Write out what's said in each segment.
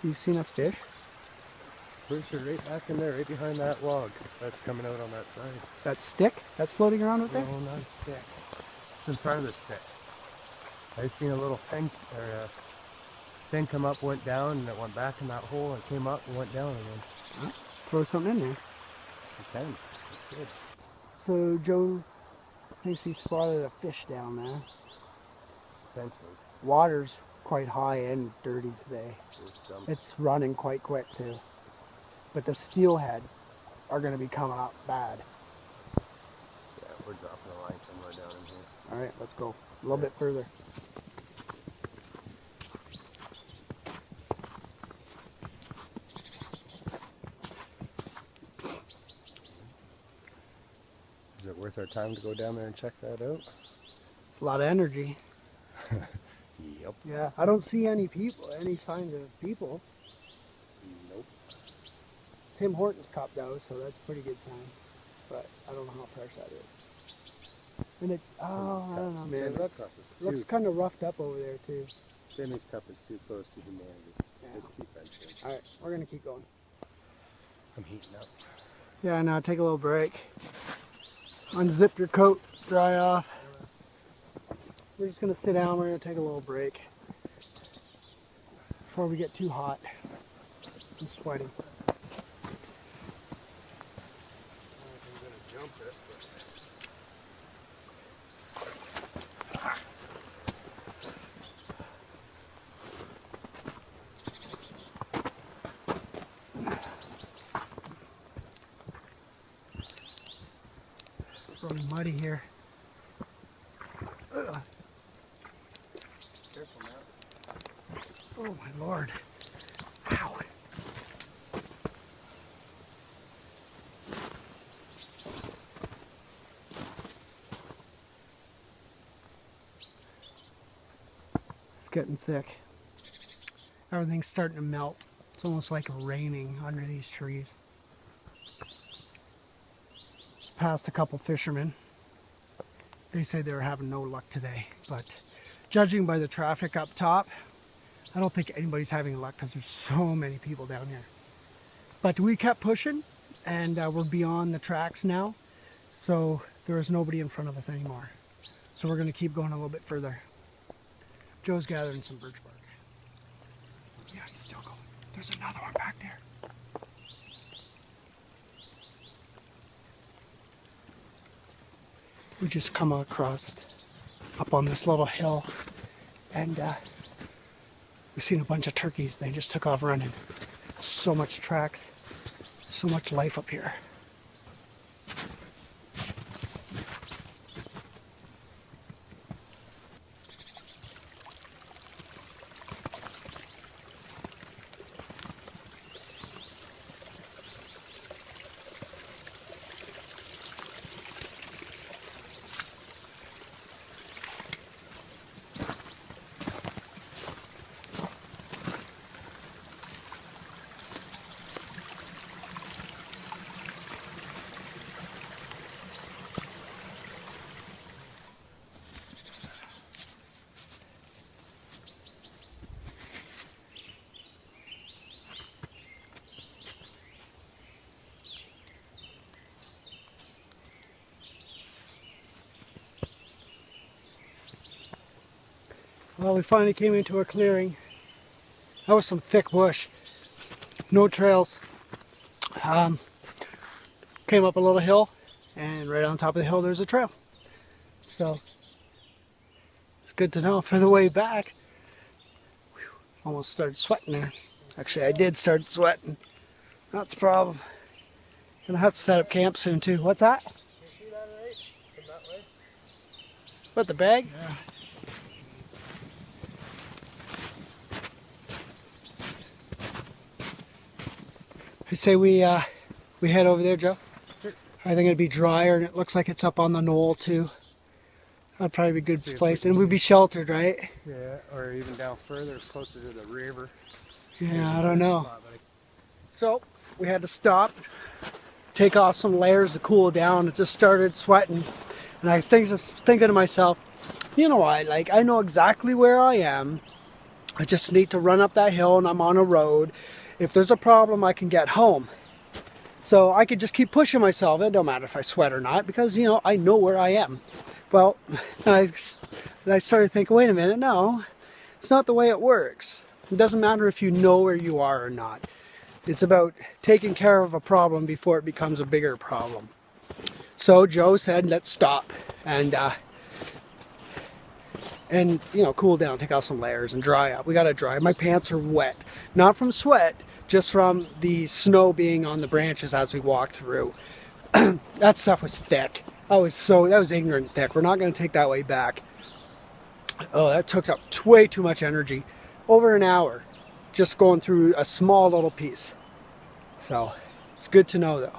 You seen a fish? Pretty sure right back in there, right behind that log that's coming out on that side. That stick that's floating around with there? No, not a stick. It's in front of the stick. I seen a little fin, or a fin come up, went down, and it went back in that hole and came up and went down again. Huh? Throw something in there. You can. It's good. So Joe thinks he spotted a fish down there. Potentially. Water's quite high and dirty today. It's running quite quick too. But the steelhead are going to be coming up bad. Yeah, we're dropping a line somewhere down in here. All right, let's go a little bit further. Is it worth our time to go down there and check that out? It's a lot of energy. Yep. Yeah, I don't see any people, any signs of people. Nope. Tim Hortons cup though, so that's a pretty good sign. But I don't know how fresh that is. And it, I don't know, man. Looks kind of roughed up over there too. Jimmy's cup is too close to humanity. Yeah. Let's keep venturing. All right, we're gonna keep going. I'm heating up. Yeah, now take a little break. Unzip your coat, dry off. We're just gonna sit down. We're gonna take a little break before we get too hot. I'm sweating. I'm gonna jump it. It's really muddy here. Careful now. Oh my Lord. Ow. It's getting thick. Everything's starting to melt. It's almost like raining under these trees. Just passed a couple fishermen. They said they were having no luck today, but judging by the traffic up top, I don't think anybody's having luck because there's so many people down here. But we kept pushing, and we're beyond the tracks now, so there is nobody in front of us anymore. So we're going to keep going a little bit further. Joe's gathering some birch bark. Yeah, he's still going. There's another one back there. We just come across up on this little hill, and we've seen a bunch of turkeys. They just took off running. So much tracks, so much life up here. Well, we finally came into a clearing. That was some thick bush. No trails. Came up a little hill, and right on top of the hill there's a trail. So, it's good to know for the way back. Whew, almost started sweating there. Actually, I did start sweating. That's the problem. Gonna have to set up camp soon too. What's that? You see that right? Come that way? What, the bag? Yeah. I say we head over there, Joe. Sure. I think it'd be drier, and it looks like it's up on the knoll too. That'd probably be a good place, and we'd be sheltered, right? Yeah, or even down further, closer to the river. Yeah, I don't know. So we had to stop, take off some layers to cool down. It just started sweating, and I was thinking to myself, you know what? Like, I know exactly where I am. I just need to run up that hill and I'm on a road. If there's a problem, I can get home. So I could just keep pushing myself. It don't matter if I sweat or not, because, you know, I know where I am. Well, I started thinking, wait a minute, no, it's not the way it works. It doesn't matter if you know where you are or not. It's about taking care of a problem before it becomes a bigger problem. So Joe said, let's stop and you know, cool down, take off some layers and dry up. We gotta dry. My pants are wet, not from sweat, just from the snow being on the branches as we walked through. That stuff was thick. That was ignorant thick. We're not gonna take that way back. Oh, that took up way too much energy. Over an hour, just going through a small little piece. So, it's good to know though.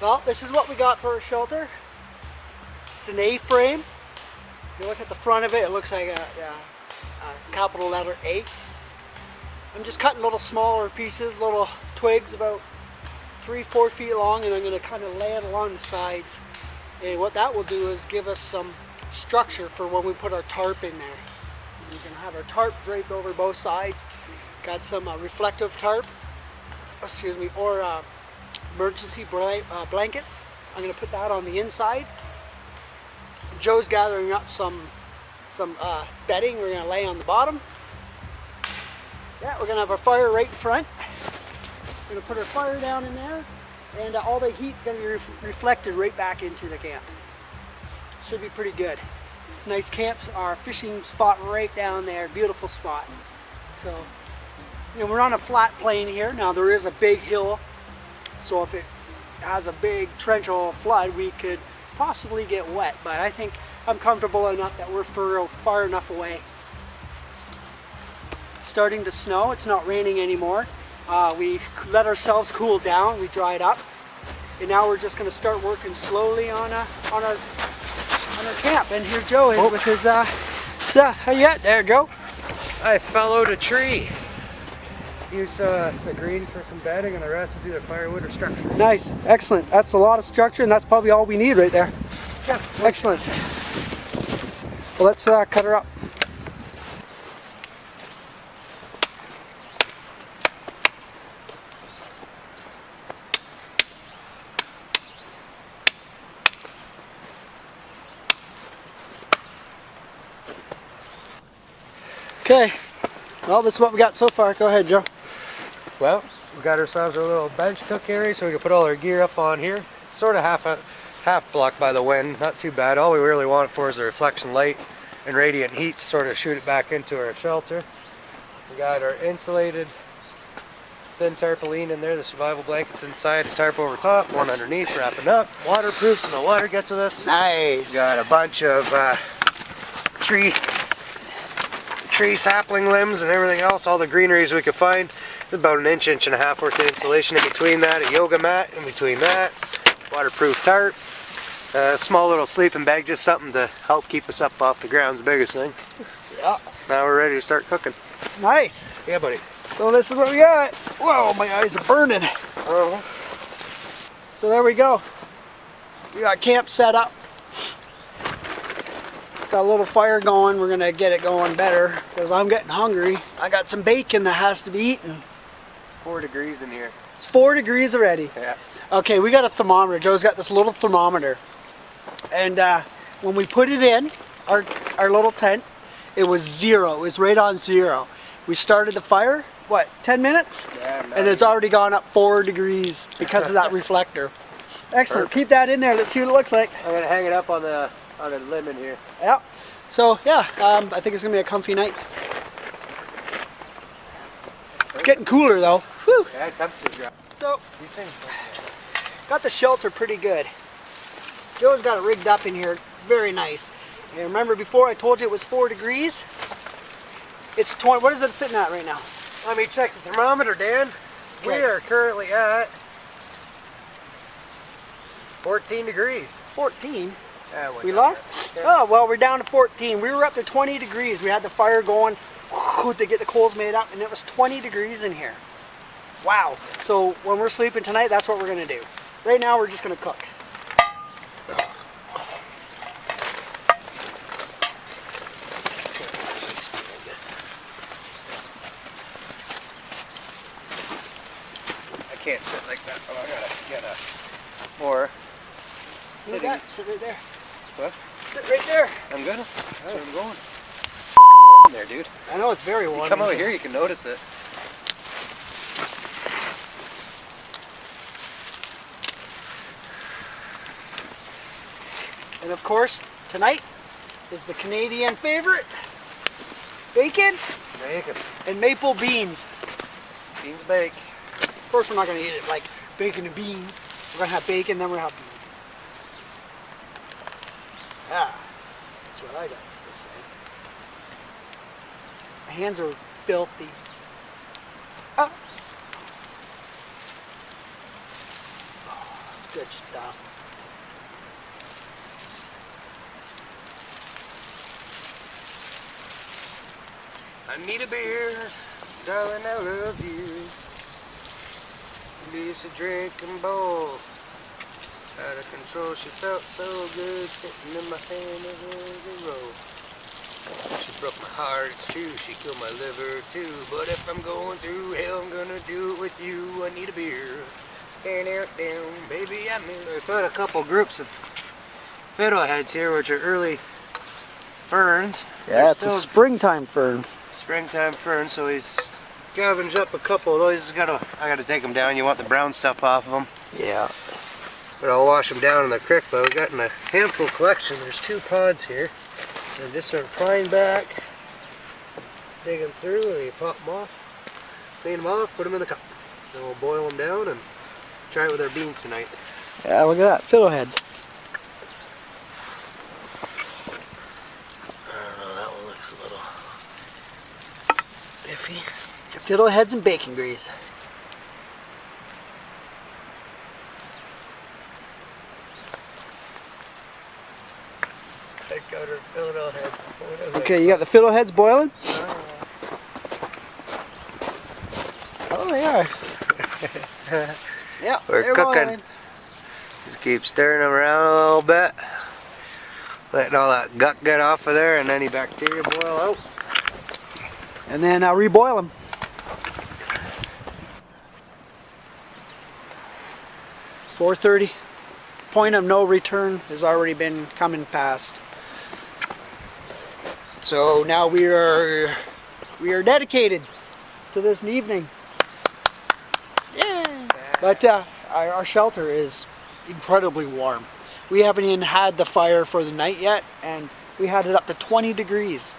Well, this is what we got for our shelter. It's an A-frame. If you look at the front of it, it looks like a capital letter A. I'm just cutting little smaller pieces, little twigs about 3-4 feet long, and I'm going to kind of lay it along the sides. And what that will do is give us some structure for when we put our tarp in there. We can have our tarp draped over both sides. Got some reflective tarp, excuse me, or emergency blankets. I'm going to put that on the inside. Joe's gathering up some bedding we're going to lay on the bottom. Yeah, we're going to have our fire right in front. We're going to put our fire down in there, and all the heat's going to be reflected right back into the camp. Should be pretty good. It's a nice camp, our fishing spot right down there, beautiful spot. So, you know, we're on a flat plain here. Now there is a big hill, so if it has a big torrential flood, we could possibly get wet, but I think I'm comfortable enough that we're far enough away. Starting to snow. It's not raining anymore. We let ourselves cool down. We dried up, and now we're just going to start working slowly on our camp. And here Joe is with his stuff. How you at there, Joe? I fellowed a tree. Use the green for some bedding, and the rest is either firewood or structure. Nice, excellent. That's a lot of structure, and that's probably all we need right there. Yeah, excellent. Well, let's cut her up. Okay, well, this is what we got so far. Go ahead, Joe. Well, we got ourselves a little bench cook area, so we can put all our gear up on here. It's sort of half blocked by the wind, not too bad. All we really want it for is the reflection light and radiant heat to sort of shoot it back into our shelter. We got our insulated thin tarpaulin in there, the survival blankets inside, a tarp over top, one underneath, wrapping up, waterproof so no water gets with us. Nice. We got a bunch of tree sapling limbs and everything else, all the greeneries we could find. There's about an inch and a half worth of insulation in between that, a yoga mat in between that, waterproof tarp, a small little sleeping bag, just something to help keep us up off the ground's the biggest thing. Yeah. Now we're ready to start cooking. Nice. Yeah, buddy. So this is what we got. Whoa, my eyes are burning. So there we go. We got camp set up. Got a little fire going. We're gonna get it going better because I'm getting hungry. I got some bacon that has to be eaten. 4 degrees in here. It's 4 degrees already. Yeah. Okay, we got a thermometer. Joe's got this little thermometer. And when we put it in our little tent, it was 0. It was right on 0. We started the fire, what, 10 minutes? Yeah, and it's already gone up 4 degrees because of that reflector. Excellent. Keep that in there. Let's see what it looks like. I'm gonna hang it up on the limb in here. Yep. So yeah, I think it's gonna be a comfy night. It's getting cooler though. Whew. Yeah, temperature drop. So These things. got the shelter pretty good. Joe's got it rigged up in here, very nice. And remember before I told you it was 4 degrees? It's 20. What is it sitting at right now? Let me check the thermometer, Dan. We Okay. are currently at 14 degrees. 14. Yeah, We lost? Yeah. Oh, well, we're down to 14. We were up to 20 degrees. We had the fire going to get the coals made up, and it was 20 degrees in here. Wow. So when we're sleeping tonight, that's what we're gonna do. Right now, we're just gonna cook. I can't sit like that. Oh, I gotta get a more sitting. Sit right there. What? Sit right there. I'm good. That's where I'm going. Fucking warm in there, dude. I know it's very warm. You come over here, you can notice it. And of course, tonight is the Canadian favorite, bacon Bacon. and maple beans. Beans bake. Of course, we're not gonna eat it like bacon and beans. We're gonna have bacon, then we're gonna have beans. Yeah, that's what I got to say. My hands are filthy. Oh, that's good stuff. I need a beer, darling, I love you. Lisa drinking bowl. Out of control, she felt so good, sitting in my hand as a roll. She broke my heart, it's true, she killed my liver too. But if I'm going through hell, I'm gonna do it with you. I need a beer. Down, baby, I'm in. We've got a couple groups of fiddleheads here, which are early ferns. Yeah, They're it's a still springtime fern. springtime fern, so he's scavenged up a couple of those. I gotta take them down. You want the brown stuff off of them. Yeah. But I'll wash them down in the creek. But we've got in a handful collection. There's 2 pods here. And just sort of prying back, digging through, and you pop them off, clean them off, put them in the cup. Then we'll boil them down and try it with our beans tonight. Yeah, look at that, fiddleheads. I don't know, that one looks a little iffy. Fiddleheads and bacon grease. I got her fiddleheads. Okay, you got the fiddleheads boiling? Oh, they are. Yeah, We're they're cooking. boiling. Just keep stirring them around a little bit. Letting all that gut get off of there and any bacteria boil out. And then I'll reboil them. .430. Point of no return has already been coming past. So now we are dedicated to this evening. Yeah. But our shelter is incredibly warm. We haven't even had the fire for the night yet, and we had it up to 20 degrees.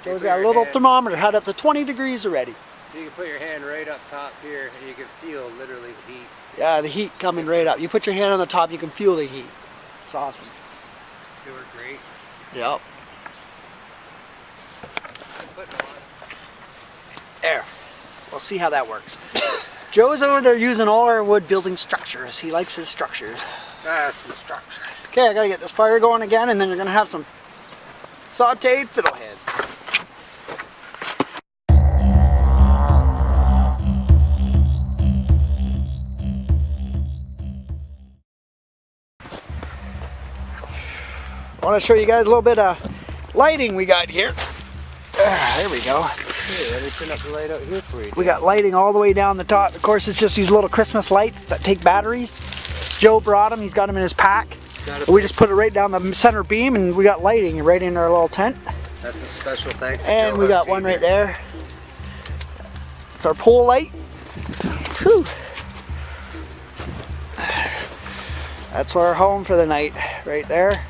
There was our little thermometer had up to 20 degrees already. You can put your hand right up top here and you can feel literally the heat. Yeah, the heat coming right up. You put your hand on the top, you can feel the heat. It's awesome. They were great. Yep. Put them on. There. We'll see how that works. Joe's over there using all our wood building structures. He likes his structures. That's the structure. Okay, I gotta get this fire going again, and then you're gonna have some sauteed fiddleheads. I want to show you guys a little bit of lighting we got here. There we go. Hey, let me turn up the light out here for you. We got lighting all the way down the top. Of course, it's just these little Christmas lights that take batteries. Joe brought them. He's got them in his pack. We just put it right down the center beam, and we got lighting right in our little tent. That's a special thanks to And Joe we got Huxley one right here. there. It's our pole light. Whew. That's our home for the night, right there.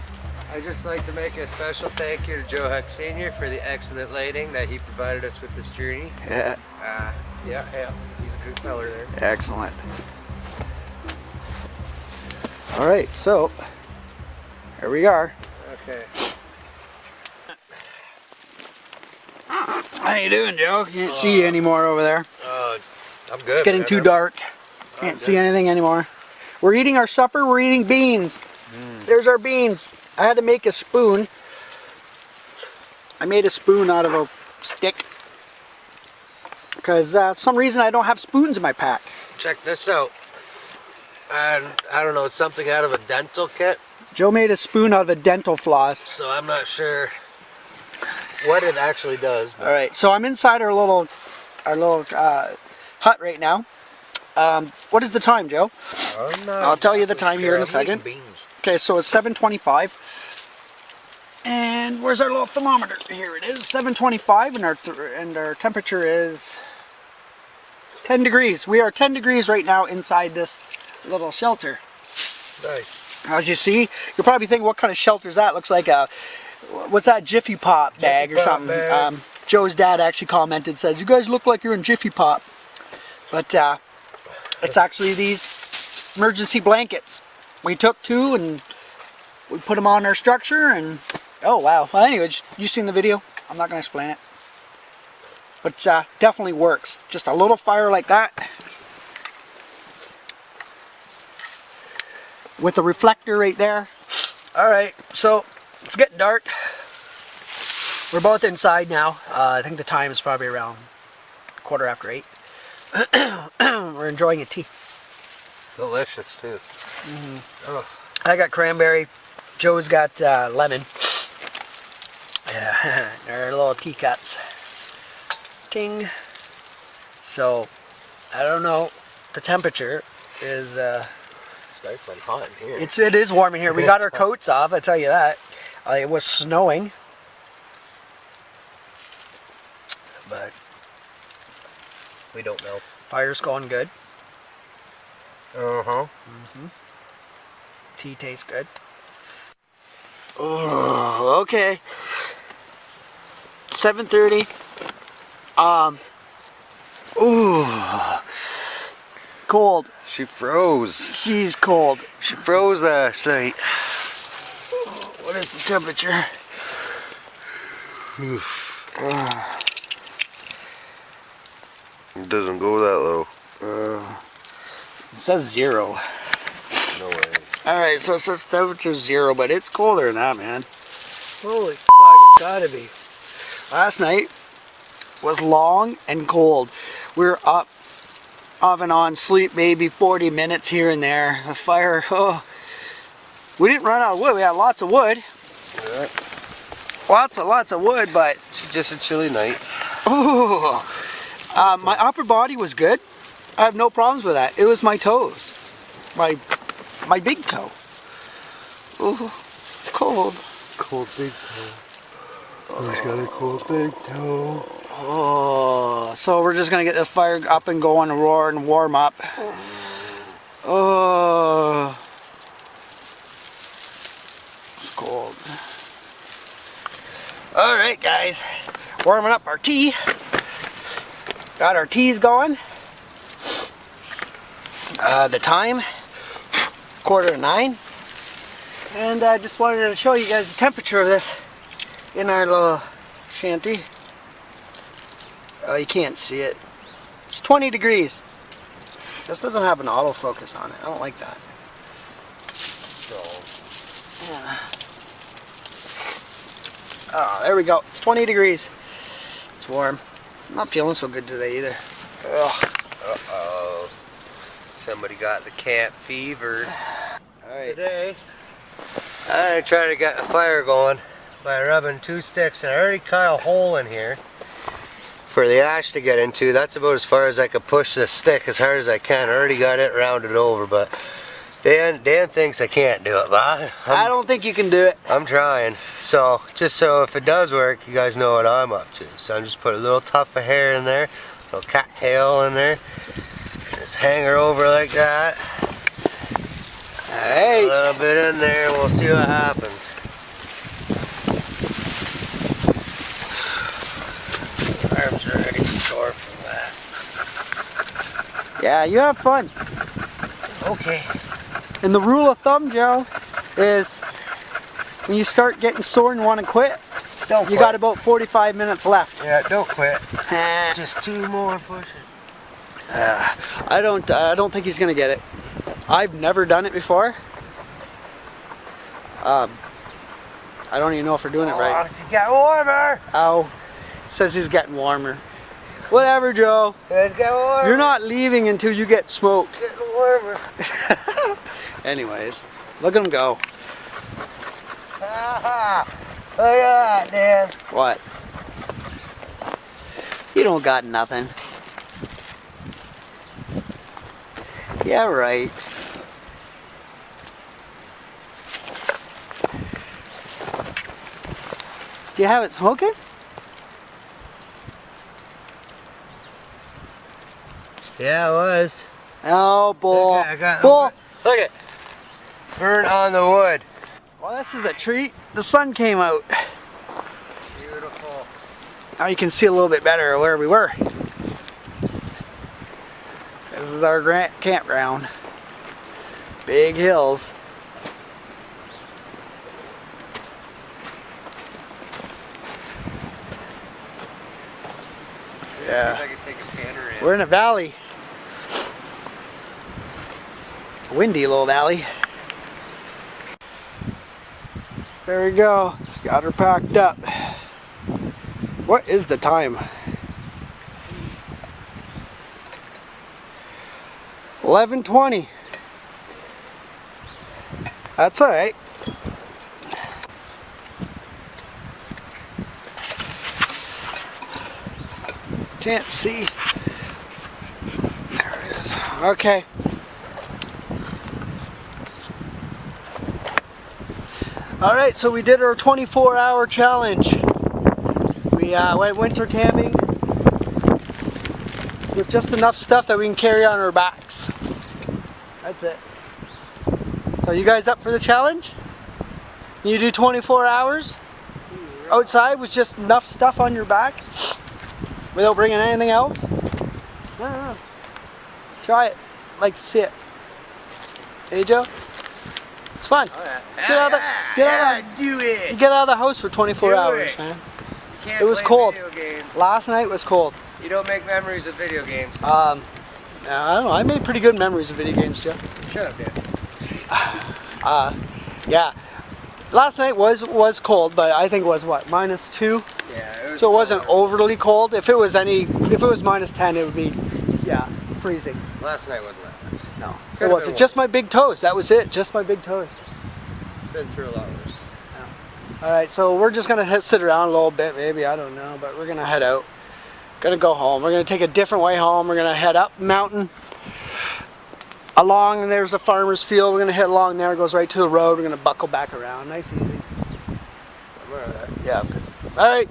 I'd just like to make a special thank you to Joe Huck Sr. for the excellent lighting that he provided us with this journey. Yeah. Yeah, he's a good feller there. Excellent. All right, so here we are. Okay. How you doing, Joe? Can't see you anymore over there. I'm good. It's getting too dark. Can't see anything anymore. We're eating our supper. We're eating beans. There's our beans. I had to make a spoon. I made a spoon out of a stick. because for some reason I don't have spoons in my pack. Check this out. And I don't know, it's something out of a dental kit. Joe made a spoon out of a dental floss. So I'm not sure what it actually does. All right, so I'm inside our little hut right now. What is the time, Joe? I'll tell you the time here in a second. Okay, so it's 7:25. And where's our little thermometer? Here it is, 7:25, and our temperature is 10 degrees. We are 10 degrees right now inside this little shelter. Nice. As you see, you'll probably think, what kind of shelter is that? Looks like a, what's that, Jiffy Pop bag or something. Joe's dad actually commented, says, you guys look like you're in Jiffy Pop. But it's actually these emergency blankets. We took 2 and we put them on our structure, and oh wow. Well, anyways, you seen the video. I'm not going to explain it. But definitely works. Just a little fire like that, with a reflector right there. Alright, so it's getting dark. We're both inside now. I think the time is probably around 8:15. We're enjoying a tea. It's delicious too. Oh. I got cranberry. Joe's got lemon. Yeah, our little teacups. Ting. So, I don't know. The temperature is... Stifling hot in here. It is warm in here. We got our coats off, I tell you that. It was snowing. But We don't know. fire's going good. Uh-huh. Tea tastes good. Oh, okay. 7:30. Ooh. Cold. She froze. She's cold. She froze last night. What is the temperature? It doesn't go that low. It says 0. No way. Alright, so it says temperature 0, but it's colder than that, man. Holy fuck, it's gotta be. Last night was long and cold. We were up, off and on, sleep maybe 40 minutes here and there. The fire, oh. We didn't run out of wood. We had lots of wood. Yeah. Lots of wood, but... It's just a chilly night. Oh, my upper body was good. I have no problems with that. It was my toes. My big toe. Oh, it's cold. Cold big toe. Oh, he's got a cold big toe. Oh, so we're just gonna get this fire up and going and roar and warm up. Oh, it's cold. All right, guys, warming up our tea. Got our teas going. The time, 8:45. And I just wanted to show you guys the temperature of this in our little shanty. Oh, you can't see it. It's 20 degrees. This doesn't have an autofocus on it. I don't like that. Yeah. Oh, there we go. It's 20 degrees. It's warm. I'm not feeling so good today either. Ugh. Uh-oh. Somebody got the cat fever. Alright. Today, I'm trying to get a fire going by rubbing 2 sticks, and I already cut a hole in here for the ash to get into. That's about as far as I could push this stick as hard as I can. I already got it rounded over, but Dan thinks I can't do it, but I don't think you can do it. I'm trying. So, just so if it does work, you guys know what I'm up to. So I'm just put a little tuft of hair in there, a little cattail in there. Just hang her over like that. Alright. A little bit in there, we'll see what happens. Arms are already sore from that. Yeah, you have fun. Okay. And the rule of thumb, Joe, is when you start getting sore and want to quit, Don't you quit. got about 45 minutes left. Yeah, don't quit. Just 2 more pushes. I don't think he's gonna get it. I've never done it before. I don't even know if we're doing it right. It's getting warmer. Ow. Says he's getting warmer. Whatever, Joe. It's getting warmer. You're not leaving until you get smoked. It's getting warmer. Anyways, look at him go. Ah, look at that, Dan. What? You don't got nothing. Yeah, right. Do you have it smoking? Yeah, it was. Oh, bull. I got Bull. Look at burn on the wood. Well, this is a treat. The sun came out. Beautiful. Now you can see a little bit better where we were. This is our campground. Big hills. Yeah. See if I can take a panner in. We're in a valley. Windy little valley. There we go. Got her packed up. What is the time? 11:20. That's all right. Can't see. There it is. Okay. All right, so we did our 24-hour challenge. We went winter camping with just enough stuff that we can carry on our backs. That's it. So you guys up for the challenge? You do 24 hours outside with just enough stuff on your back without bringing anything else? I don't know. Try it. Like to see it. Hey, Joe? It's fun. Get out of the, do it. you get out of the house for 24 hours, man. You can't It was play cold. Video games. Last night was cold. You don't make memories of video games. I don't know. I made pretty good memories of video games, Joe. Shut up, Dan. Yeah. Last night was cold, but I think it was what, -2? Yeah, it was. So it wasn't tolerable. overly cold. If it was -10, it would be, yeah, freezing. Last night wasn't that bad. No, it Could've wasn't. been Just my big toes. That was it. Just my big toes. Been through a lot worse. All right, so we're just gonna sit around a little bit, maybe, I don't know, but we're gonna head out. Gonna go home. We're gonna take a different way home. We're gonna head up mountain, along, and there's a farmer's field. We're gonna head along there. It goes right to the road. We're gonna buckle back around. Nice, easy. Yeah, I'm good. All right.